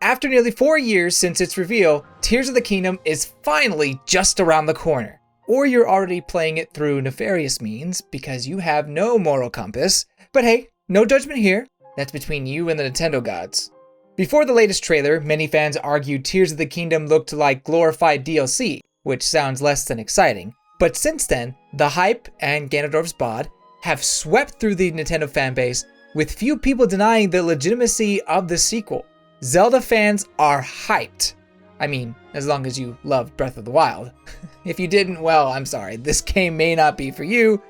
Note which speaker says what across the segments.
Speaker 1: After nearly 4 years since its reveal, Tears of the Kingdom is finally just around the corner. Or you're already playing it through nefarious means because you have no moral compass. But hey, no judgment here. That's between you and the Nintendo gods. Before the latest trailer, many fans argued Tears of the Kingdom looked like glorified DLC, which sounds less than exciting. But since then, the hype and Ganondorf's bod have swept through the Nintendo fanbase, with few people denying the legitimacy of the sequel. Zelda fans are hyped. I mean, as long as you loved Breath of the Wild. If you didn't, well, I'm sorry. This game may not be for you,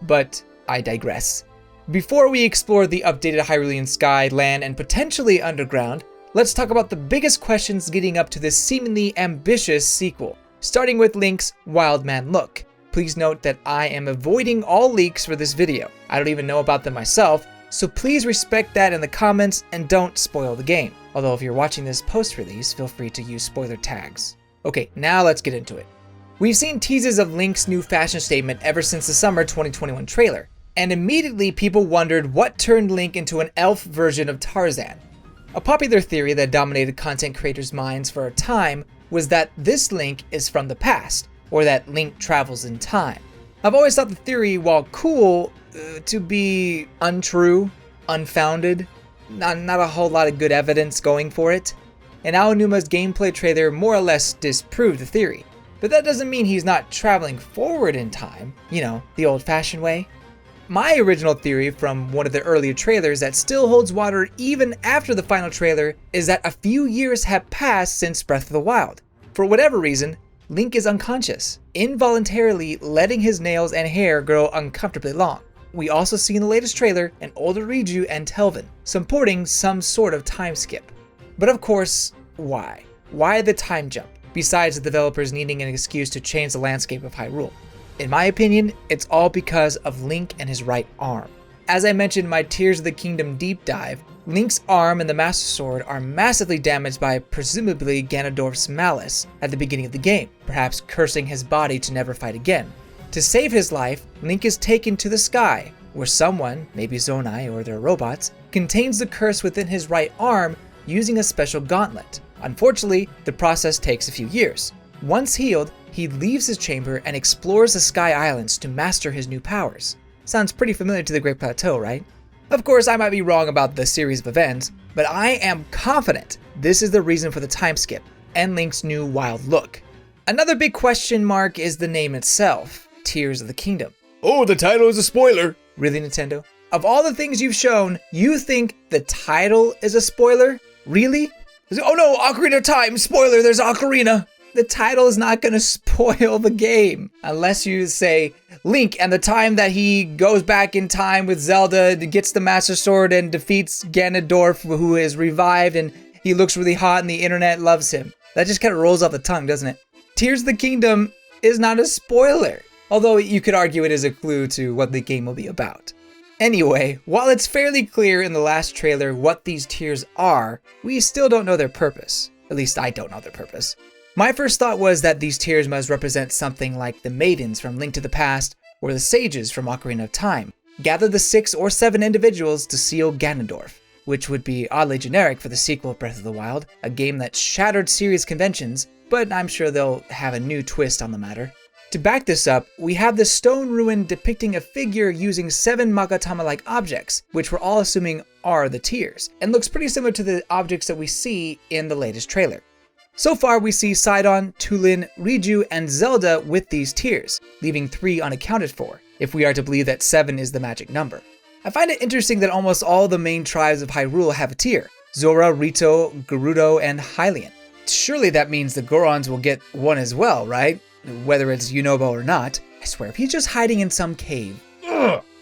Speaker 1: but I digress. Before we explore the updated Hyrulean sky, land, and potentially underground, let's talk about the biggest questions leading up to this seemingly ambitious sequel, starting with Link's Wild Man look. Please note that I am avoiding all leaks for this video. I don't even know about them myself, so please respect that in the comments and don't spoil the game. Although if you're watching this post-release, feel free to use spoiler tags. Okay, now let's get into it. We've seen teases of Link's new fashion statement ever since the summer 2021 trailer, and immediately people wondered what turned Link into an elf version of Tarzan. A popular theory that dominated content creators' minds for a time was that this Link is from the past, or that Link travels in time. I've always thought the theory, while cool, to be untrue, unfounded, not a whole lot of good evidence going for it. And Aonuma's gameplay trailer more or less disproved the theory. But that doesn't mean he's not traveling forward in time, you know, the old-fashioned way. My original theory from one of the earlier trailers that still holds water even after the final trailer is that a few years have passed since Breath of the Wild. For whatever reason, Link is unconscious, involuntarily letting his nails and hair grow uncomfortably long. We also see in the latest trailer an older Riju and Telvin, supporting some sort of time skip. But of course, why? Why the time jump, besides the developers needing an excuse to change the landscape of Hyrule? In my opinion, it's all because of Link and his right arm. As I mentioned in my Tears of the Kingdom deep dive, Link's arm and the Master Sword are massively damaged by presumably Ganondorf's malice at the beginning of the game, perhaps cursing his body to never fight again. To save his life, Link is taken to the sky, where someone, maybe Zonai or their robots, contains the curse within his right arm using a special gauntlet. Unfortunately, the process takes a few years. Once healed, he leaves his chamber and explores the Sky Islands to master his new powers. Sounds pretty familiar to the Great Plateau, right? Of course, I might be wrong about the series of events, but I am confident this is the reason for the time skip and Link's new wild look. Another big question mark is the name itself. Tears of the Kingdom. Oh, the title is a spoiler. Really, Nintendo? Of all the things you've shown, you think the title is a spoiler? Really? Oh no, Ocarina of Time, spoiler, there's Ocarina. The title is not gonna spoil the game. Unless you say Link and the time that he goes back in time with Zelda, gets the Master Sword and defeats Ganondorf, who is revived and he looks really hot and the internet loves him. That just kind of rolls off the tongue, doesn't it? Tears of the Kingdom is not a spoiler. Although you could argue it is a clue to what the game will be about. Anyway, while it's fairly clear in the last trailer what these tears are, we still don't know their purpose. At least I don't know their purpose. My first thought was that these tears must represent something like the maidens from Link to the Past or the sages from Ocarina of Time. Gather the 6 or 7 individuals to seal Ganondorf, which would be oddly generic for the sequel of Breath of the Wild, a game that shattered series conventions, but I'm sure they'll have a new twist on the matter. To back this up, we have this stone ruin depicting a figure using 7 Magatama-like objects, which we're all assuming are the tears, and looks pretty similar to the objects that we see in the latest trailer. So far, we see Sidon, Tulin, Riju, and Zelda with these tears, leaving 3 unaccounted for, if we are to believe that 7 is the magic number. I find it interesting that almost all the main tribes of Hyrule have a tear: Zora, Rito, Gerudo, and Hylian. Surely that means the Gorons will get one as well, right? Whether it's Yunobo or not. I swear, if he's just hiding in some cave,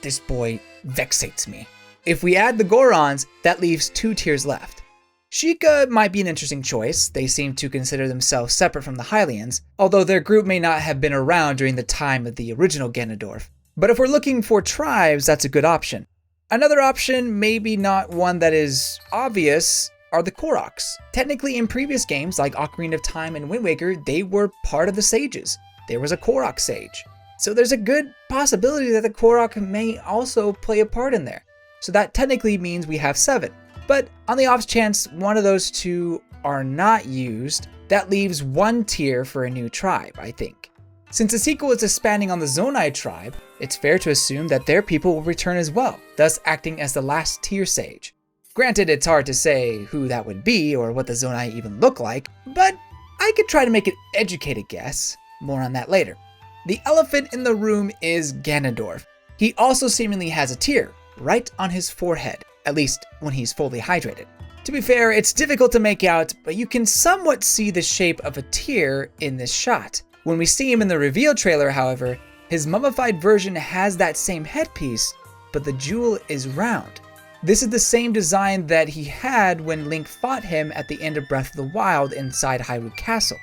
Speaker 1: this boy vexates me. If we add the Gorons, that leaves 2 tiers left. Sheikah might be an interesting choice. They seem to consider themselves separate from the Hylians, although their group may not have been around during the time of the original Ganondorf. But if we're looking for tribes, that's a good option. Another option, maybe not one that is obvious, are the Koroks. Technically, in previous games like Ocarina of Time and Wind Waker, they were part of the sages. There was a Korok sage. So there's a good possibility that the Korok may also play a part in there. So that technically means we have 7. But on the off chance one of those two are not used, that leaves one tier for a new tribe, I think. Since the sequel is expanding on the Zonai tribe, it's fair to assume that their people will return as well, thus acting as the last tier sage. Granted, it's hard to say who that would be or what the Zonai even look like, but I could try to make an educated guess. More on that later. The elephant in the room is Ganondorf. He also seemingly has a tear right on his forehead, at least when he's fully hydrated. To be fair, it's difficult to make out, but you can somewhat see the shape of a tear in this shot. When we see him in the reveal trailer, however, his mummified version has that same headpiece, but the jewel is round. This is the same design that he had when Link fought him at the end of Breath of the Wild inside Hyrule Castle.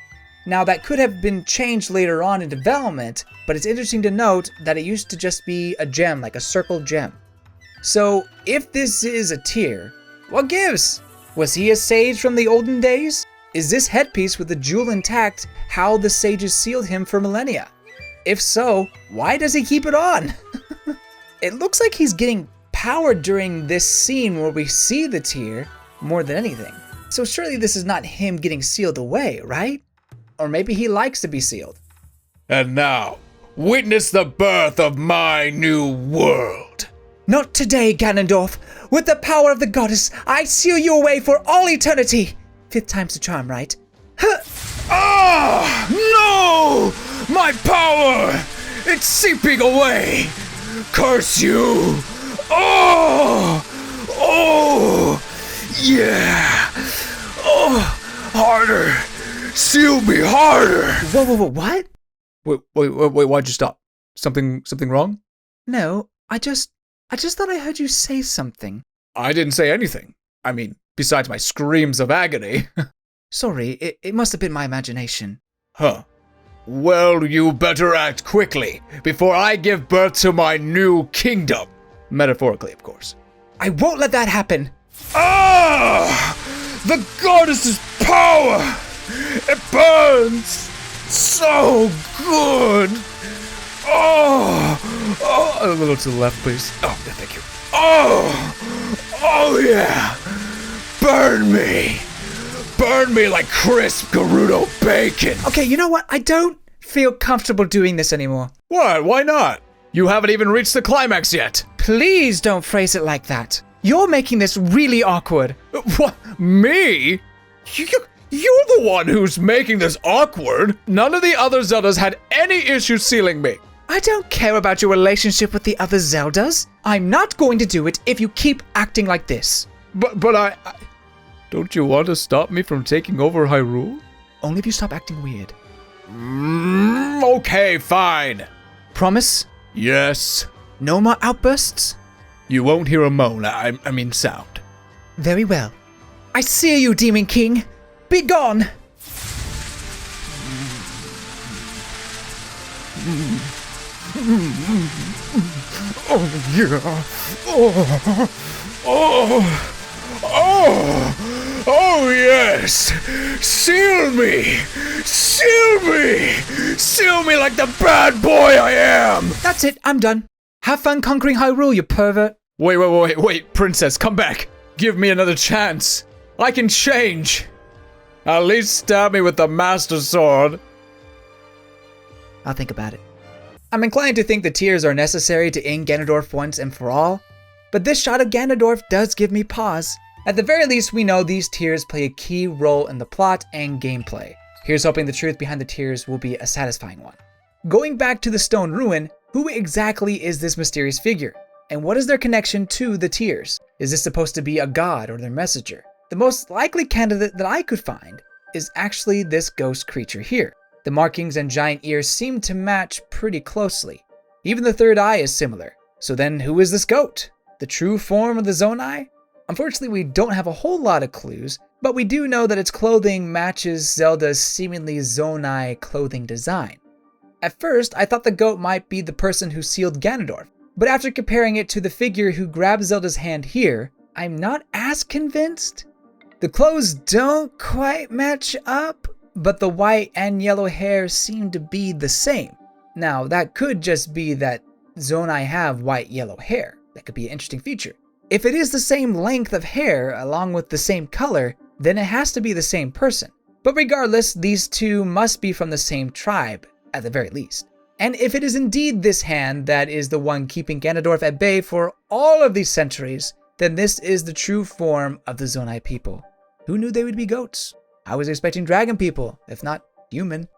Speaker 1: Now that could have been changed later on in development, but it's interesting to note that it used to just be a gem, like a circle gem. So if this is a tear, what gives? Was he a sage from the olden days? Is this headpiece with the jewel intact how the sages sealed him for millennia? If so, why does he keep it on? It looks like he's getting power during this scene where we see the tear more than anything. So surely this is not him getting sealed away, right? Or maybe he likes to be sealed.
Speaker 2: And now, witness the birth of my new world.
Speaker 1: Not today, Ganondorf. With the power of the goddess, I seal you away for all eternity. 5th time's the charm, right?
Speaker 2: Ah! No! My power! It's seeping away! Curse you! Oh! Oh! Yeah! Oh! Harder! Seal me harder!
Speaker 1: Whoa, what?
Speaker 2: Wait, why'd you stop? Something wrong?
Speaker 1: No, I just thought I heard you say something.
Speaker 2: I didn't say anything. I mean, besides my screams of agony.
Speaker 1: Sorry, it must have been my imagination.
Speaker 2: Huh. Well, you better act quickly before I give birth to my new kingdom. Metaphorically, of course.
Speaker 1: I won't let that happen.
Speaker 2: Ah! The goddess's power! It burns so good! Oh! A little to the left, please. Oh, yeah, thank you. Oh yeah! Burn me! Burn me like crisp Gerudo bacon!
Speaker 1: Okay, you know what? I don't feel comfortable doing this anymore.
Speaker 2: What? Why not? You haven't even reached the climax yet.
Speaker 1: Please don't phrase it like that. You're making this really awkward.
Speaker 2: What? Me? You're the one who's making this awkward. None of the other Zeldas had any issue sealing me.
Speaker 1: I don't care about your relationship with the other Zeldas. I'm not going to do it if you keep acting like this.
Speaker 2: But I... Don't you want to stop me from taking over Hyrule?
Speaker 1: Only if you stop acting weird.
Speaker 2: Okay, fine.
Speaker 1: Promise?
Speaker 2: Yes.
Speaker 1: No more outbursts?
Speaker 2: You won't hear a moan, I mean sound.
Speaker 1: Very well. I see you, Demon King. Be gone!
Speaker 2: Oh, yeah. Oh, yes! Seal me! Seal me! Seal me like the bad boy I am!
Speaker 1: That's it, I'm done. Have fun conquering Hyrule, you pervert.
Speaker 2: Wait, princess, come back. Give me another chance. I can change. At least stab me with the Master Sword.
Speaker 1: I'll think about it. I'm inclined to think the tears are necessary to end Ganondorf once and for all, but this shot of Ganondorf does give me pause. At the very least, we know these tears play a key role in the plot and gameplay. Here's hoping the truth behind the tears will be a satisfying one. Going back to the stone ruin, who exactly is this mysterious figure? And what is their connection to the tears? Is this supposed to be a god or their messenger? The most likely candidate that I could find is actually this ghost creature here. The markings and giant ears seem to match pretty closely. Even the third eye is similar. So then who is this goat? The true form of the Zonai? Unfortunately, we don't have a whole lot of clues, but we do know that its clothing matches Zelda's seemingly Zonai clothing design. At first, I thought the goat might be the person who sealed Ganondorf, but after comparing it to the figure who grabbed Zelda's hand here, I'm not as convinced. The clothes don't quite match up, but the white and yellow hair seem to be the same. Now, that could just be that Zonai have white yellow hair. That could be an interesting feature. If it is the same length of hair along with the same color, then it has to be the same person. But regardless, these two must be from the same tribe, at the very least. And if it is indeed this hand that is the one keeping Ganondorf at bay for all of these centuries, then this is the true form of the Zonai people. Who knew they would be goats? I was expecting dragon people, if not human.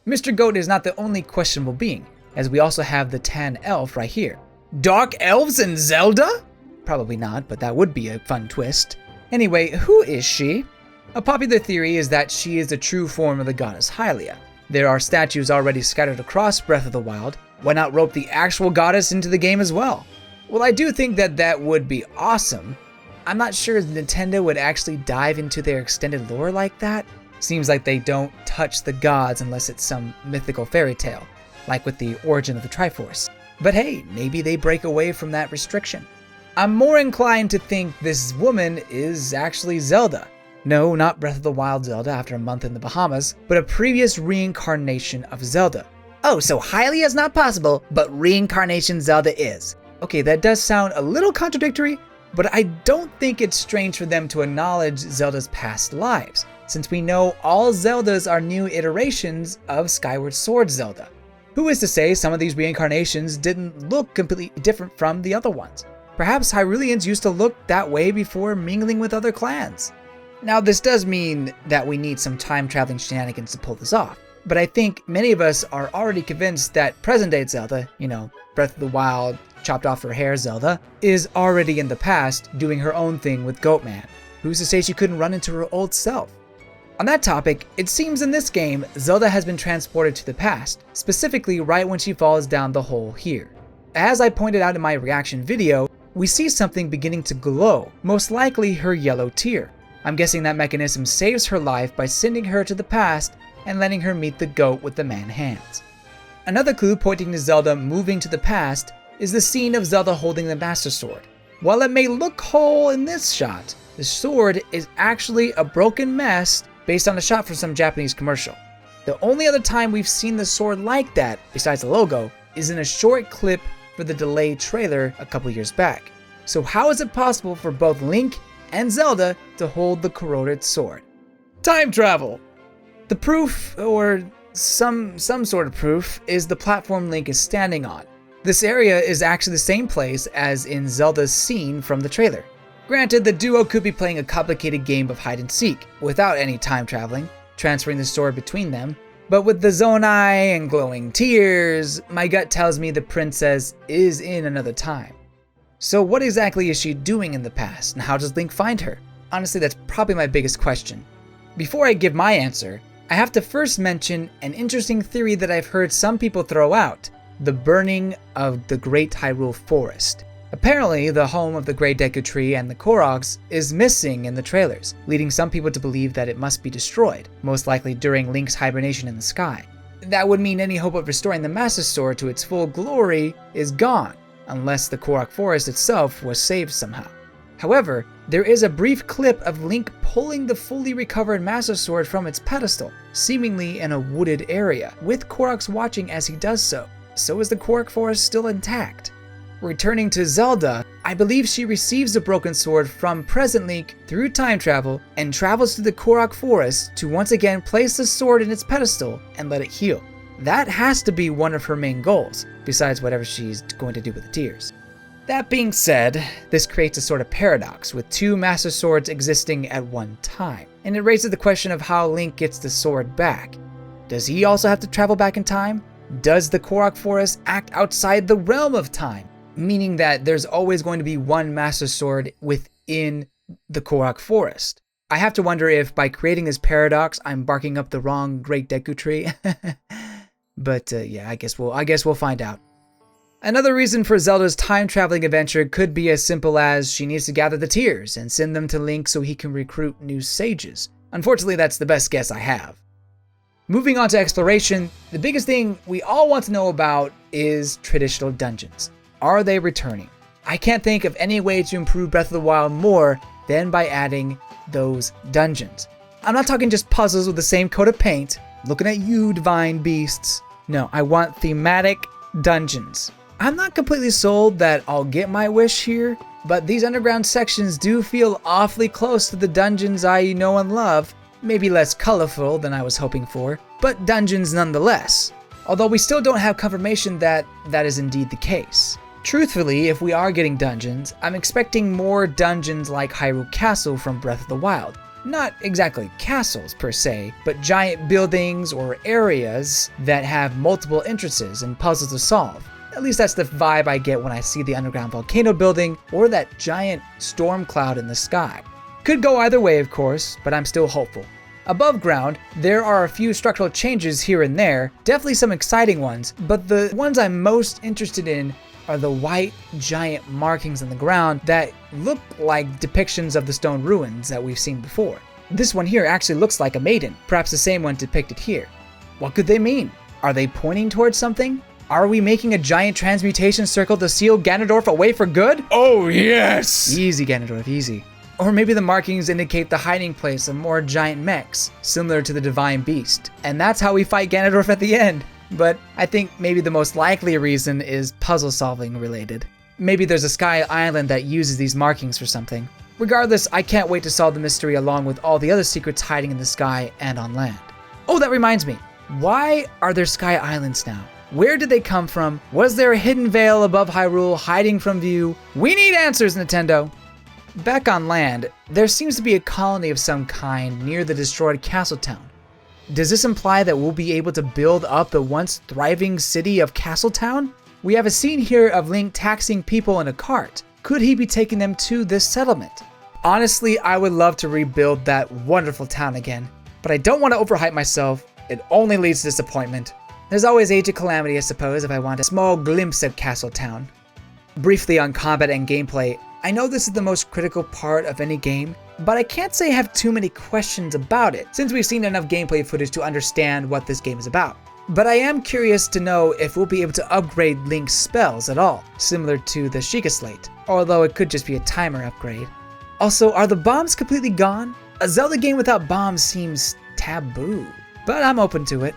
Speaker 1: Mr. Goat is not the only questionable being, as we also have the Tan Elf right here. Dark elves in Zelda? Probably not, but that would be a fun twist. Anyway, who is she? A popular theory is that she is the true form of the goddess Hylia. There are statues already scattered across Breath of the Wild. Why not rope the actual goddess into the game as well? Well, I do think that that would be awesome. I'm not sure Nintendo would actually dive into their extended lore like that. Seems like they don't touch the gods unless it's some mythical fairy tale, like with the origin of the Triforce. But hey, maybe they break away from that restriction. I'm more inclined to think this woman is actually Zelda. No, not Breath of the Wild Zelda after a month in the Bahamas, but a previous reincarnation of Zelda. Oh, so Hylia is not possible, but reincarnation Zelda is. Okay, that does sound a little contradictory, but I don't think it's strange for them to acknowledge Zelda's past lives, since we know all Zeldas are new iterations of Skyward Sword Zelda. Who is to say some of these reincarnations didn't look completely different from the other ones? Perhaps Hyruleans used to look that way before mingling with other clans. Now, this does mean that we need some time-traveling shenanigans to pull this off, but I think many of us are already convinced that present-day Zelda, Breath of the Wild, chopped off her hair Zelda, is already in the past doing her own thing with Goatman. Who's to say she couldn't run into her old self? On that topic, it seems in this game, Zelda has been transported to the past, specifically right when she falls down the hole here. As I pointed out in my reaction video, we see something beginning to glow, most likely her yellow tear. I'm guessing that mechanism saves her life by sending her to the past and letting her meet the goat with the man hands. Another clue pointing to Zelda moving to the past is the scene of Zelda holding the Master Sword. While it may look whole in this shot, the sword is actually a broken mess based on a shot from some Japanese commercial. The only other time we've seen the sword like that, besides the logo, is in a short clip for the delayed trailer a couple years back. So how is it possible for both Link and Zelda to hold the corroded sword? Time travel! The proof, or some sort of proof, is the platform Link is standing on. This area is actually the same place as in Zelda's scene from the trailer. Granted, the duo could be playing a complicated game of hide and seek, without any time traveling, transferring the sword between them, but with the Zonai and glowing tears, my gut tells me the princess is in another time. So what exactly is she doing in the past, and how does Link find her? Honestly, that's probably my biggest question. Before I give my answer, I have to first mention an interesting theory that I've heard some people throw out: the burning of the Great Hyrule Forest. Apparently, the home of the Great Deku Tree and the Koroks is missing in the trailers, leading some people to believe that it must be destroyed, most likely during Link's hibernation in the sky. That would mean any hope of restoring the Master Sword to its full glory is gone, unless the Korok Forest itself was saved somehow. However, there is a brief clip of Link pulling the fully recovered Master Sword from its pedestal, seemingly in a wooded area, with Koroks watching as he does so. So is the Korok Forest still intact? Returning to Zelda, I believe she receives the broken sword from present Link through time travel and travels to the Korok Forest to once again place the sword in its pedestal and let it heal. That has to be one of her main goals, besides whatever she's going to do with the tears. That being said, this creates a sort of paradox with two Master Swords existing at one time, and it raises the question of how Link gets the sword back. Does he also have to travel back in time? Does the Korok Forest act outside the realm of time, meaning that there's always going to be one Master Sword within the Korok Forest? I have to wonder if by creating this paradox, I'm barking up the wrong Great Deku Tree. But yeah, I guess we'll find out. Another reason for Zelda's time-traveling adventure could be as simple as she needs to gather the tears and send them to Link so he can recruit new sages. Unfortunately, that's the best guess I have. Moving on to exploration, the biggest thing we all want to know about is traditional dungeons. Are they returning? I can't think of any way to improve Breath of the Wild more than by adding those dungeons. I'm not talking just puzzles with the same coat of paint. Looking at you, divine beasts. No, I want thematic dungeons. I'm not completely sold that I'll get my wish here, but these underground sections do feel awfully close to the dungeons I know and love. Maybe less colorful than I was hoping for, but dungeons nonetheless. Although we still don't have confirmation that that is indeed the case. Truthfully, if we are getting dungeons, I'm expecting more dungeons like Hyrule Castle from Breath of the Wild. Not exactly castles per se, but giant buildings or areas that have multiple entrances and puzzles to solve. At least that's the vibe I get when I see the underground volcano building or that giant storm cloud in the sky. Could go either way, of course, but I'm still hopeful. Above ground, there are a few structural changes here and there, definitely some exciting ones, but the ones I'm most interested in are the white giant markings on the ground that look like depictions of the stone ruins that we've seen before. This one here actually looks like a maiden, perhaps the same one depicted here. What could they mean? Are they pointing towards something? Are we making a giant transmutation circle to seal Ganondorf away for good?
Speaker 2: Oh yes!
Speaker 1: Easy, Ganondorf, easy. Or maybe the markings indicate the hiding place of more giant mechs, similar to the Divine Beast. And that's how we fight Ganondorf at the end. But I think maybe the most likely reason is puzzle solving related. Maybe there's a sky island that uses these markings for something. Regardless, I can't wait to solve the mystery along with all the other secrets hiding in the sky and on land. Oh, that reminds me. Why are there sky islands now? Where did they come from? Was there a hidden veil above Hyrule hiding from view? We need answers, Nintendo! Back on land, there seems to be a colony of some kind near the destroyed castle town. Does this imply that we'll be able to build up the once thriving city of Castletown? We have a scene here of Link taxiing people in a cart. Could he be taking them to this settlement? Honestly, I would love to rebuild that wonderful town again, but I don't want to overhype myself. It only leads to disappointment. There's always Age of Calamity, I suppose, if I want a small glimpse of Castletown. Briefly on combat and gameplay, I know this is the most critical part of any game, but I can't say I have too many questions about it, since we've seen enough gameplay footage to understand what this game is about. But I am curious to know if we'll be able to upgrade Link's spells at all, similar to the Sheikah Slate, although it could just be a timer upgrade. Also, are the bombs completely gone? A Zelda game without bombs seems taboo, but I'm open to it.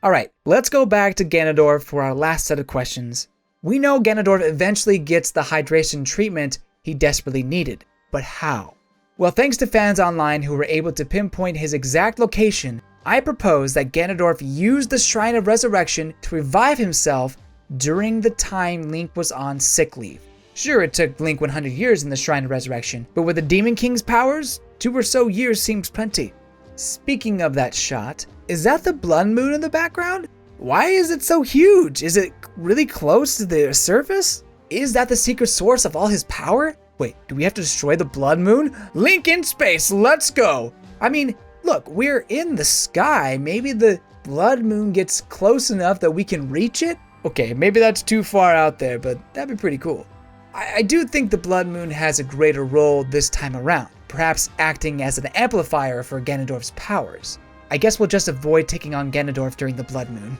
Speaker 1: Alright, let's go back to Ganondorf for our last set of questions. We know Ganondorf eventually gets the hydration treatment he desperately needed, but how? Well, thanks to fans online who were able to pinpoint his exact location, I propose that Ganondorf used the Shrine of Resurrection to revive himself during the time Link was on sick leave. Sure, it took Link 100 years in the Shrine of Resurrection, but with the Demon King's powers, 2 or so years seems plenty. Speaking of that shot, is that the blood moon in the background? Why is it so huge? Is it really close to the surface? Is that the secret source of all his power? Wait, do we have to destroy the blood moon? Link in space, let's go! I mean, look, we're in the sky. Maybe the blood moon gets close enough that we can reach it? Okay, maybe that's too far out there, but that'd be pretty cool. I do think the blood moon has a greater role this time around, perhaps acting as an amplifier for Ganondorf's powers. I guess we'll just avoid taking on Ganondorf during the blood moon.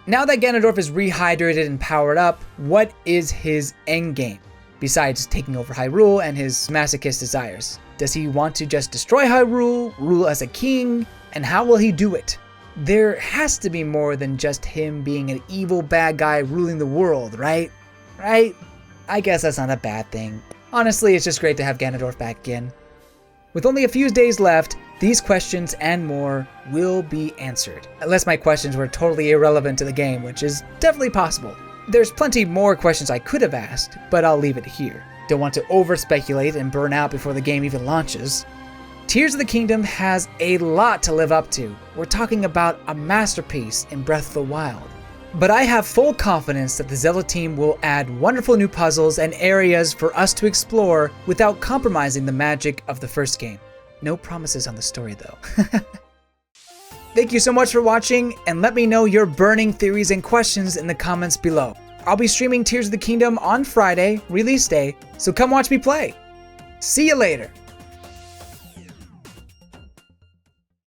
Speaker 1: Now that Ganondorf is rehydrated and powered up, what is his endgame? Besides taking over Hyrule and his masochist desires. Does he want to just destroy Hyrule, rule as a king, and how will he do it? There has to be more than just him being an evil bad guy ruling the world, right? Right? I guess that's not a bad thing. Honestly, it's just great to have Ganondorf back again. With only a few days left, these questions and more will be answered. Unless my questions were totally irrelevant to the game, which is definitely possible. There's plenty more questions I could have asked, but I'll leave it here. Don't want to over-speculate and burn out before the game even launches. Tears of the Kingdom has a lot to live up to. We're talking about a masterpiece in Breath of the Wild. But I have full confidence that the Zelda team will add wonderful new puzzles and areas for us to explore without compromising the magic of the first game. No promises on the story though. Thank you so much for watching, and let me know your burning theories and questions in the comments below. I'll be streaming Tears of the Kingdom on Friday, release day, so come watch me play. See you later.